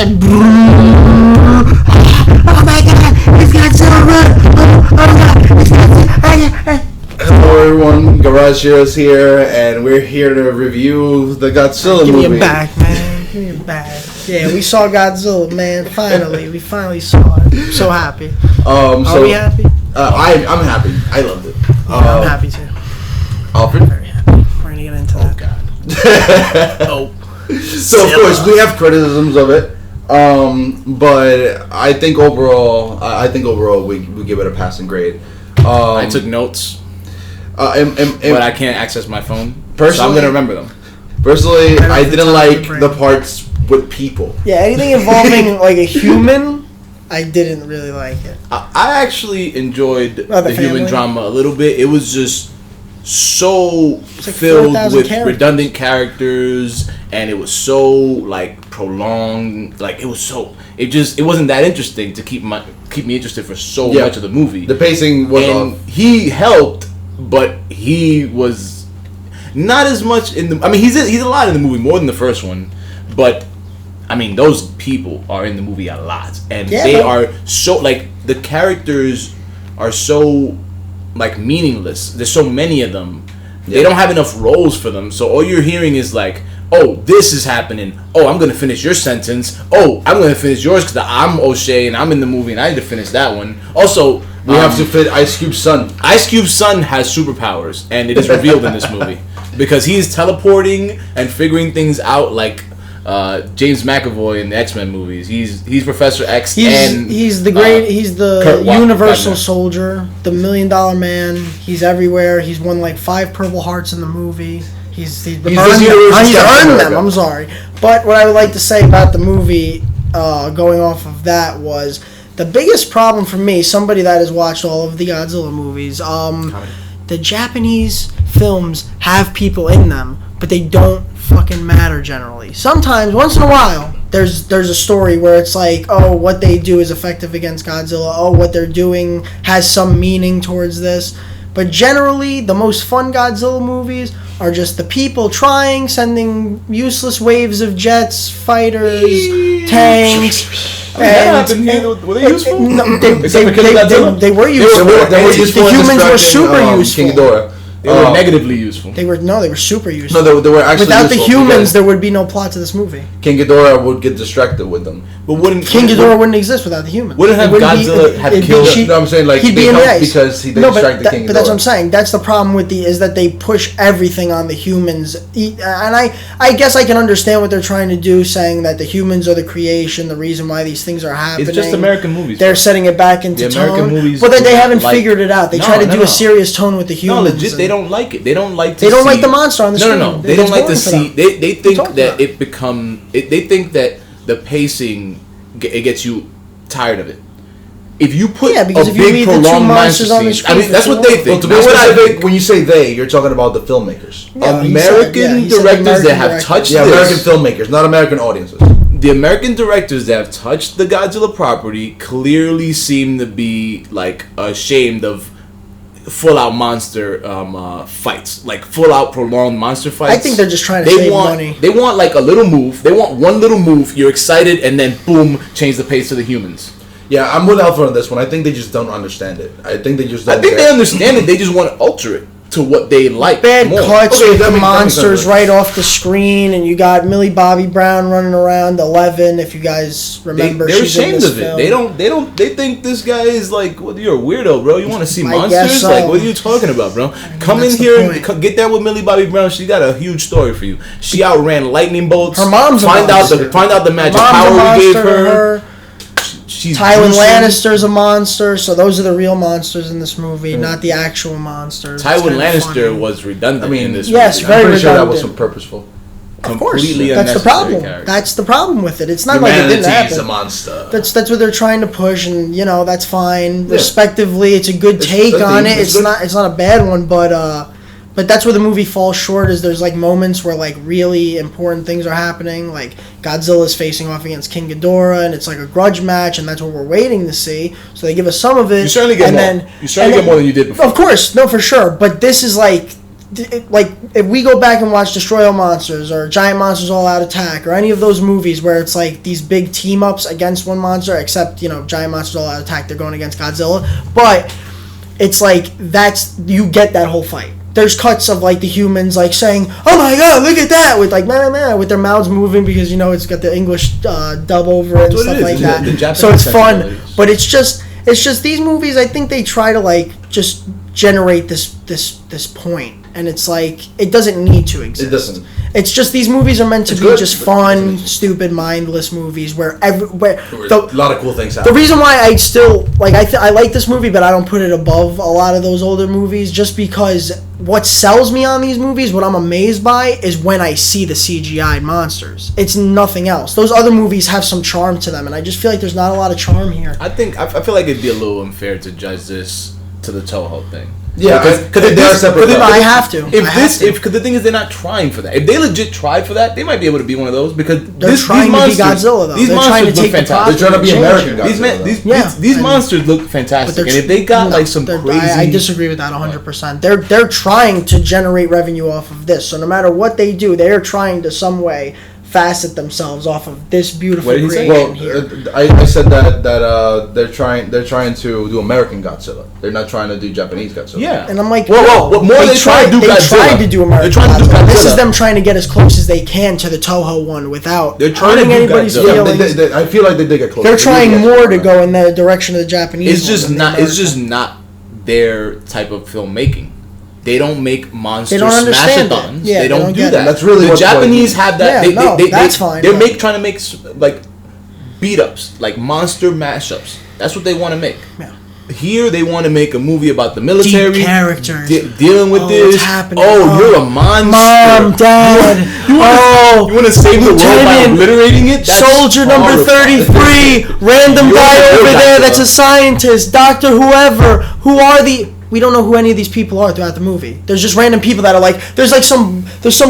and oh my god, it's Godzilla! Oh my god, it's Godzilla! Hello everyone, Garage Heroes here, and we're here to review the Godzilla movie. Give me it back, man. Give me it back. Yeah, we saw Godzilla, man. Finally, we finally saw it. I'm so happy. Are we happy? I'm happy. I loved it. Yeah, I'm happy too. Alfred? Very happy. We're gonna get into that. Oh God. So of course we have criticisms of it, but I think overall we give it a passing grade. I took notes. But I can't access my phone. Personally, so I'm gonna remember them. Personally, I didn't like the parts with people. Yeah, anything involving like a human, I didn't really like it. I actually enjoyed the human drama a little bit. It was just so filled with redundant characters, and it was so like prolonged. Like it wasn't that interesting to keep me interested for so much of the movie. The pacing was off. He helped. But he was not as much in the... I mean, he's a lot in the movie, more than the first one. But, I mean, those people are in the movie a lot. And they are so... Like, the characters are so, like, meaningless. There's so many of them. Yeah. They don't have enough roles for them. So all you're hearing is, like, oh, this is happening. Oh, I'm going to finish your sentence. Oh, I'm going to finish yours because I'm O'Shea and I'm in the movie and I need to finish that one. Also... We have to fit Ice Cube's son. Ice Cube's son has superpowers, and it is revealed in this movie because he's teleporting and figuring things out like James McAvoy in the X-Men movies. He's Professor X. He's the Universal Soldier, the $1 Million Man. He's everywhere. He's won like 5 Purple Hearts in the movie. He's earned them. I'm sorry, but what I would like to say about the movie, going off of that, was. The biggest problem for me, somebody that has watched all of the Godzilla movies, the Japanese films have people in them, but they don't fucking matter generally. Sometimes, once in a while, there's a story where it's like, oh, what they do is effective against Godzilla. Oh, what they're doing has some meaning towards this. But generally, the most fun Godzilla movies are just the people trying, sending useless waves of jets, fighters, tanks. Were they useful? No, they were useful. They were useful. The humans were super useful. King Ghidorah. They were negatively useful. They were super useful. No, they were actually without useful the humans, there would be no plot to this movie. King Ghidorah would get distracted with them. But King Ghidorah wouldn't exist without the humans? Wouldn't Godzilla have killed him? No, I'm saying like he'd be in the ice because they distracted King Ghidorah. But that's what I'm saying. That's the problem with is that they push everything on the humans. And I guess I can understand what they're trying to do, saying that the humans are the creation, the reason why these things are happening. It's just American movies. They're setting it back into the American tone. Movies, but they haven't figured it out. They try to do a serious tone with the humans. No, legit, they don't like it. They don't like the monster on the screen. No. They don't like to see. They think that they think that the pacing it gets you tired of it. If you put a big prolonged monster scene, I mean that's what they think. Well, I think when you say they, you're talking about the filmmakers, American directors that have touched this. American filmmakers, not American audiences. The American directors that have touched the Godzilla property clearly seem to be like ashamed of full-out monster fights, like full-out prolonged monster fights. I think they're just trying to save money. They want like a little move. They want one little move. You're excited, and then boom, change the pace to the humans. Yeah, I'm with Alpha on this one. I think they just don't understand it. I think they understand it. They just want to alter it to what they like. Bad cuts with the monsters right off the screen, and you got Millie Bobby Brown running around 11. If you guys remember, they're ashamed of it. They think this guy is like, well, you're a weirdo, bro. You want to see monsters? So. Like, what are you talking about, bro? Come in here and get there with Millie Bobby Brown. She got a huge story for you. She outran lightning bolts. Her mom's find out the magic power we gave her. Tywin Lannister's a monster, so those are the real monsters in this movie, not the actual monsters. Tywin Lannister was redundant in this movie. Yes, very redundant. Sure that was purposeful. Of course, that's the problem. That's the problem with it. It's not like it didn't happen. A monster. That's what they're trying to push, and that's fine. Yeah. Respectively, it's a good take on it. It's not a bad one, but that's where the movie falls short. Is there's like moments where like really important things are happening, like Godzilla's facing off against King Ghidorah, and it's like a grudge match, and that's what we're waiting to see. So they give us some of it. You certainly get more. You certainly get more than you did before. Of course, no, for sure. But this is like like if we go back and watch Destroy All Monsters or Giant Monsters All Out Attack or any of those movies where it's like these big team ups against one monster, except Giant Monsters All Out Attack, they're going against Godzilla, but it's like you get that whole fight. There's cuts of like the humans like saying, "Oh my God, look at that!" with like with their mouths moving because it's got the English dub over it and stuff like that. So it's fun, but it's just these movies. I think they try to like just generate this point. And it's like, it doesn't need to exist. It doesn't. It's just these movies are meant to be just fun, stupid, mindless movies where a lot of cool things happen. The reason why I still, like, I like this movie, but I don't put it above a lot of those older movies, just because what sells me on these movies, what I'm amazed by, is when I see the CGI monsters. It's nothing else. Those other movies have some charm to them, and I just feel like there's not a lot of charm here. I feel like it'd be a little unfair to judge this to the Toho thing. Yeah, because they are separate. I have to. Because the thing is, they're not trying for that. If they legit tried for that, they might be able to be one of those. Because they're trying to be Godzilla, though. They're trying to take fantastic. They're trying to be American Godzilla. These monsters look fantastic, and if they got like some crazy, I disagree with that 100%. They're trying to generate revenue off of this. So no matter what they do, they are trying to some way facet themselves off of this beautiful creation here. I said that they're trying to do American Godzilla. They're not trying to do Japanese Godzilla. Yeah, and I'm like, they tried to do American Godzilla. This is them trying to get as close as they can to the Toho one without hurting anybody's feelings. I feel like they did get close. They're trying more to go in the direction of the Japanese. It's just not their type of filmmaking. They don't make monster smash-a-thons. Yeah, they don't do that. That's really the Japanese have that. That's fine. They're trying to make like beat-ups, like monster mashups. That's what they want to make. Yeah. Here they want to make a movie about the military, deep characters, dealing with this. What's happening? You're a monster. Mom, Dad. You want to save the world by obliterating it? That's Soldier number 33. Random guy over there that's a scientist. Doctor whoever. Who are the... We don't know who any of these people are throughout the movie. There's just random people that are like, there's some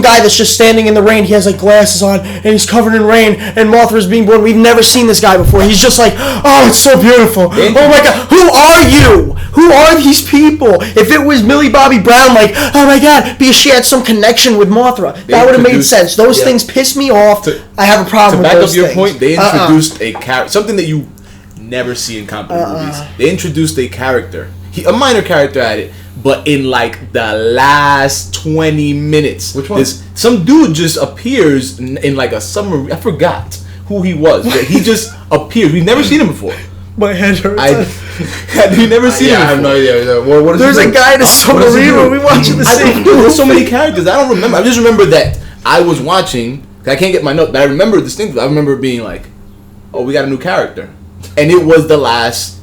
guy that's just standing in the rain. He has like glasses on and he's covered in rain. And Mothra's being born. We've never seen this guy before. He's just like, oh, it's so beautiful. Oh my God, who are you? Who are these people? If it was Millie Bobby Brown, like, oh my God, because she had some connection with Mothra, that would have made sense. Those things piss me off. I have a problem with those things. To back up your point, they introduced a character, something that you never see in comic movies. They introduced a character. A minor character at it, but in like the last 20 minutes. Which one? Some dude just appears in like a submarine. I forgot who he was, but he just appeared. We've never seen him before. My head hurts. Have you never seen him before? I have no idea. What is There's a guy in a submarine when we watching the scene. There's so many characters. I don't remember. I just remember that I was watching. I can't get my note, but I remember distinctly. I remember being like, "Oh, we got a new character," and it was the last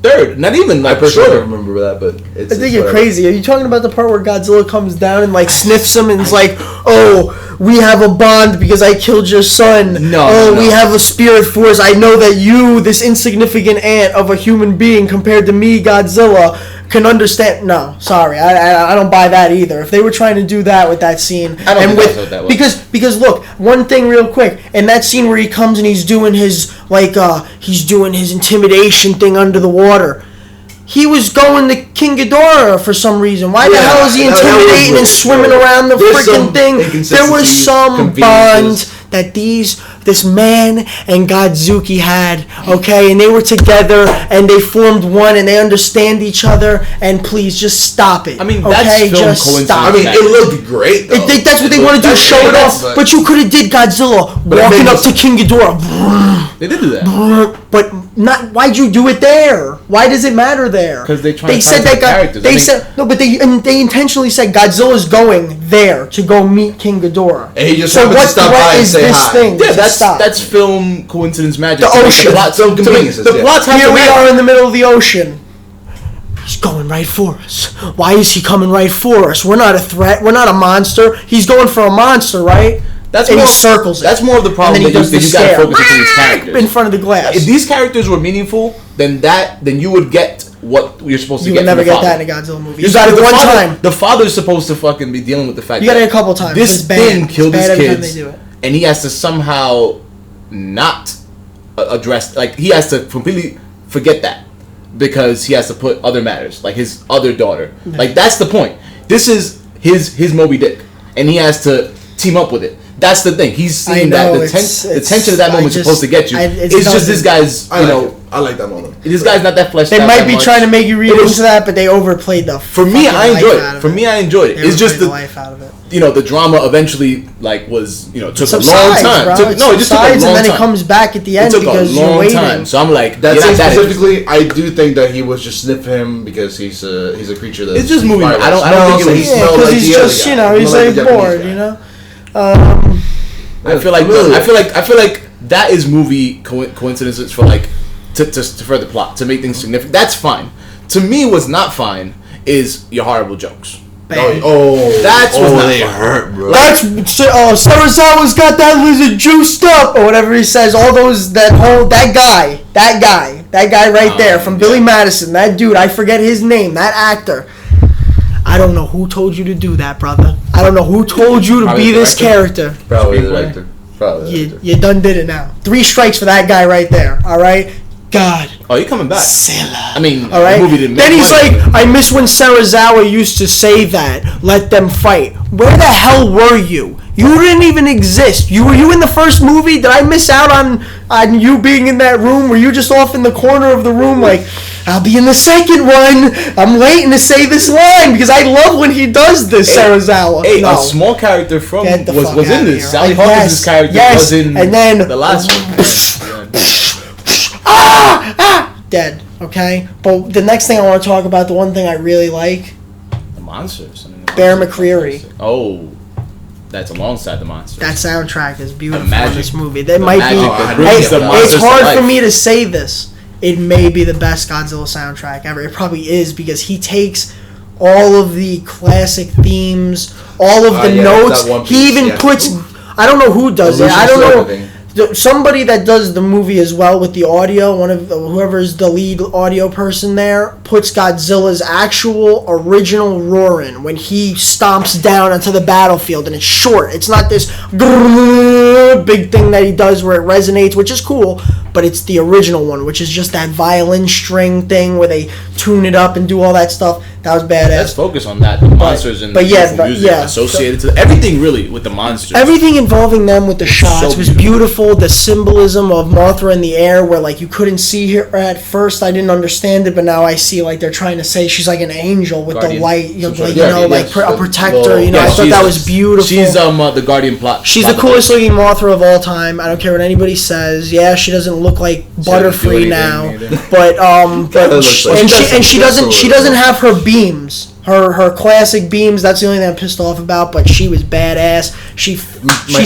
third. Not even like I personally don't remember that, but I think you're crazy. Are you talking about the part where Godzilla comes down and like sniffs him and is like, "Oh, we have a bond because I killed your son. No. We have a spirit force. I know that you, this insignificant ant of a human being compared to me, Godzilla, can understand." No, sorry, I don't buy that either. If they were trying to do that with that scene, I don't think that's what that was. Because look, one thing real quick, in that scene where he comes and he's doing his intimidation thing under the water. He was going to King Ghidorah for some reason. Why the hell is he intimidating and swimming around the freaking thing? There was some bond that this man and Godzuki had, okay, and they were together and they formed one and they understand each other. And please, just stop it. I mean, okay? That's film coincidence. I mean, it looked great. That's what they want to do, show it off. But you could have did Godzilla walking up to King Ghidorah. They did do that. But not. Why'd you do it there? Why does it matter there? Because they said that characters. They intentionally said Godzilla's going there to go meet King Ghidorah. And he just happened to stop by and say hi. Thing? Yeah, that's film coincidence magic. The ocean. The plots here we are in the middle of the ocean. He's going right for us. Why is he coming right for us? We're not a threat. We're not a monster. He's going for a monster, right? He circles it. That's more of the problem that you got to focus on these characters. In front of the glass. If these characters were meaningful, then you would get what you're supposed to get. You would never get that in a Godzilla movie. You got it one time. The father's supposed to fucking be dealing with the fact you got it a couple times. This thing killed his kids, and he has to somehow not address. Like he has to completely forget that because he has to put other matters, like his other daughter. Yeah. Like that's the point. This is his Moby Dick, and he has to team up with it. That's the thing. He's seeing that the tension of that moment is supposed to get you. It's just this guy's, I like that moment. This guy's not that fleshed out. They might be trying to make you read into that, but they overplayed the. For me, I enjoyed it. It's just the life out of it. The drama eventually was took Subsides, a long time. It just took a long time. And then it comes back at the end because you're waiting. Time. So I'm like, that's specifically. I do think that he was just sniffing him because he's a creature that's. It's just moving. I don't think it was. Because he's just he's like bored. I feel like that is movie coincidences for to further plot, to make things significant. That's fine. To me, what's not fine is your horrible jokes. That's what's not fine. Hurt, bro. That's Sarazawa's got that lizard juiced up or whatever he says. All those that guy right there from Billy Madison. That dude, I forget his name. That actor. I don't know who told you to do that, brother. I don't know who told you to be this character. Probably the director. You done did it now. 3 strikes for that guy right there. All right. God. Oh, you're coming back. Silla. I mean, all right. The movie didn't make then he's money, like, I miss when Sarazawa used to say that. Let them fight. Where the hell were you? You didn't even exist. Were you in the first movie? Did I miss out on you being in that room? Were you just off in the corner of the room like, I'll be in the second one. I'm waiting to say this line because I love when he does this, Sarazawa. A small character from was in this. Sally Hawkins' character was in and then, the last one. Dead. Okay? But the next thing I want to talk about, the one thing I really like. The monsters. Bear McCreary. Oh. That's alongside the monsters. That soundtrack is beautiful in this movie. That might be. It's hard for me to say this. It may be the best Godzilla soundtrack ever. It probably is because he takes all of the classic themes, all of the notes. He even puts. I don't know who does it. I don't know. Somebody that does the movie as well with the audio, one of whoever's the lead audio person there, puts Godzilla's actual original roaring when he stomps down onto the battlefield, and it's short. It's not this big thing that he does where it resonates, which is cool, but it's the original one, which is just that violin string thing where they tune it up and do all that stuff. That was badass. Let's focus on that. The monsters and the music associated to everything really with the monsters. Everything involving them with the shots was beautiful. The symbolism of Mothra in the air, where you couldn't see her at first. I didn't understand it, but now I see they're trying to say she's like an angel with the light, a protector. I thought that was beautiful. She's the guardian plot. She's the coolest looking Mothra of all time. I don't care what anybody says. Yeah, she doesn't look like Butterfree now, but she doesn't have her beams. Her classic beams, that's the only thing I'm pissed off about, but she was badass. She's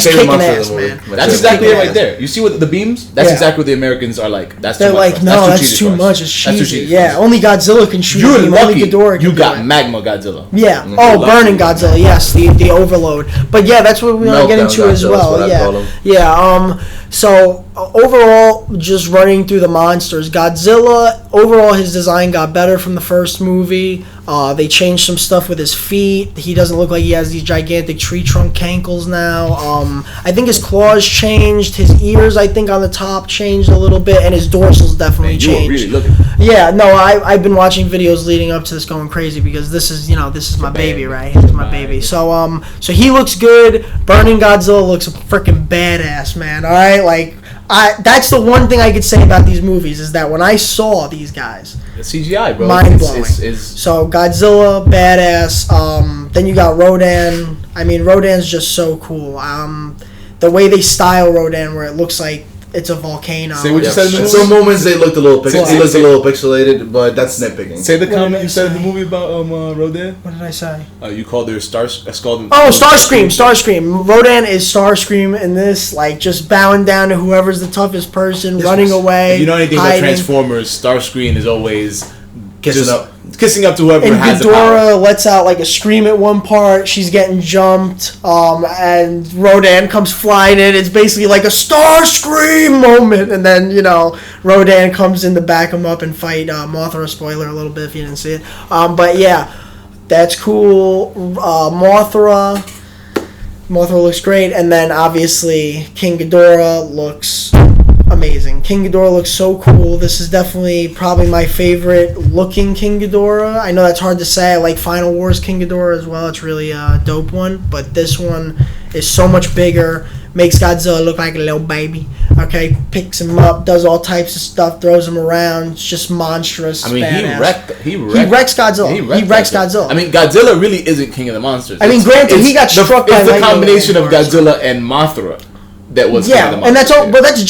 kicking ass, man. That's exactly it right there. You see what the beams? That's exactly what the Americans are like. They're like, no, that's too much. It's cheesy. Yeah, only Godzilla can shoot a beam. Only Ghidorah can you got Magma Godzilla. Yeah. Oh, Burning Godzilla. Yes, the overload. But yeah, that's what we want to get into as well. Yeah. So overall, just running through the monsters, Godzilla, overall his design got better from the first movie. They changed some stuff with his feet. He doesn't look like he has these gigantic tree trunk cankles now. I think his claws changed. His ears, I think, on the top changed a little bit, and his dorsal's definitely changed. You were really looking. Yeah, no, I've been watching videos leading up to this, going crazy because this is my baby, right? This is my baby. So he looks good. Burning Godzilla looks freaking badass, man. All right, that's the one thing I could say about these movies is that when I saw these guys, the CGI, bro, mind blowing. So Godzilla, badass. Then you got Rodan. I mean, Rodan's just so cool. The way they style Rodan, where it looks like it's a volcano. Say what you said in the movie. Some moments they looked a little pixelated, but that's nitpicking. Say the comment you said in the movie about Rodan. What did I say? You called her Starscream. Starscream. Rodan is Starscream in this, just bowing down to whoever's the toughest person, running away. If you know anything about Transformers, Starscream is always kissing up to whoever has the power. And Ghidorah lets out a scream at one part. She's getting jumped, and Rodan comes flying in. It's basically like a Starscream moment, and then Rodan comes in to back him up and fight Mothra. Spoiler a little bit if you didn't see it. But yeah, that's cool. Mothra looks great, and then obviously King Ghidorah looks amazing. King Ghidorah looks so cool. This is definitely probably my favorite looking King Ghidorah. I know that's hard to say. I like Final Wars King Ghidorah as well. It's really a dope one. But this one is so much bigger. Makes Godzilla look like a little baby. Okay, picks him up, does all types of stuff, throws him around. It's just monstrous. I mean, badass. he wrecks Godzilla. He wrecks Godzilla. I mean, Godzilla really isn't king of the monsters. I mean, granted, he got struck by lightning. It's the combination of Godzilla and Mothra that was king of the monsters. And that's all. But that's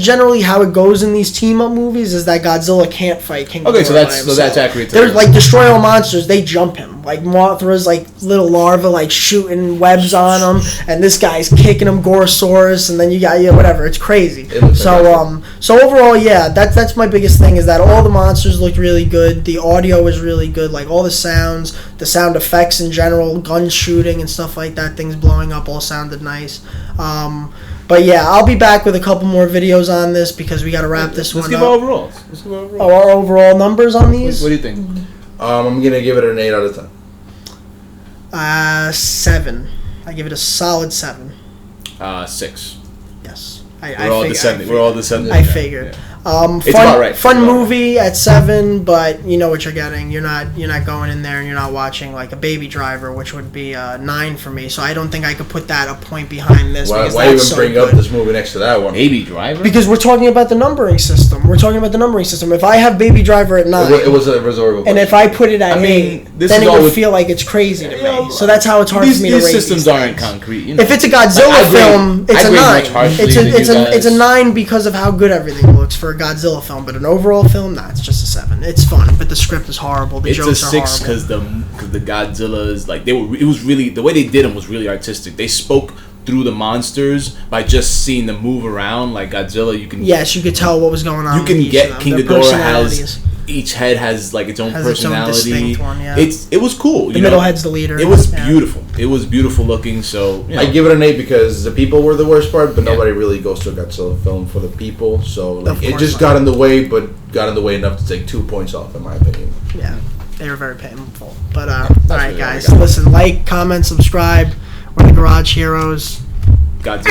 generally how it goes in these team up movies. Is that Godzilla can't fight King Ghidorah. Okay, so that's accurate. There's like destroy all monsters. They jump him. Like Mothra's like little larva like shooting webs on him, and this guy's kicking him Gorosaurus, and then you got whatever. It's crazy. So overall, yeah, that's my biggest thing is that all the monsters looked really good. The audio was really good. Like all the sounds, the sound effects in general, guns shooting and stuff like that, things blowing up, all sounded nice. But yeah, I'll be back with a couple more videos on this because we got to wrap this one up. Let's give overalls. Our overall numbers on these? What do you think? I'm going to give it an 8 out of 10. 7. I give it a solid 7. 6. Yes. We're all descending. I figured. It's about right. Fun movie at 7, but you know what you're getting. You're not going in there and you're not watching like a Baby Driver, which would be a 9 for me. So I don't think I could put that a point behind this. Why even bring up this movie next to that one? Baby Driver? Because we're talking about the numbering system. If I have Baby Driver at 9, it was a reservable. And if I put it at 8, then it would feel like it's crazy to me. So that's how it's hard for me to rate these systems aren't concrete. If it's a Godzilla film, it's a 9. It's a 9 because of how good everything looks for a Godzilla film, but an overall film, it's just a 7. It's fun, but the script is horrible. The jokes are horrible. It's a 6 because the Godzillas, like it was really the way they did them was really artistic. They spoke through the monsters by just seeing them move around. Like Godzilla, you could tell what was going on. You can get King Ghidorah has each head has like its own personality. Its own distinct one, yeah. It was cool. The middle head's the leader. It was beautiful. It was beautiful looking. So I give it an 8 because the people were the worst part, but nobody really goes to a Godzilla film for the people. So it just got in the way, but got in the way enough to take 2 points off, in my opinion. Yeah, they were very painful. But all right, guys, listen, like, comment, subscribe. We're the Garage Heroes. Godzilla.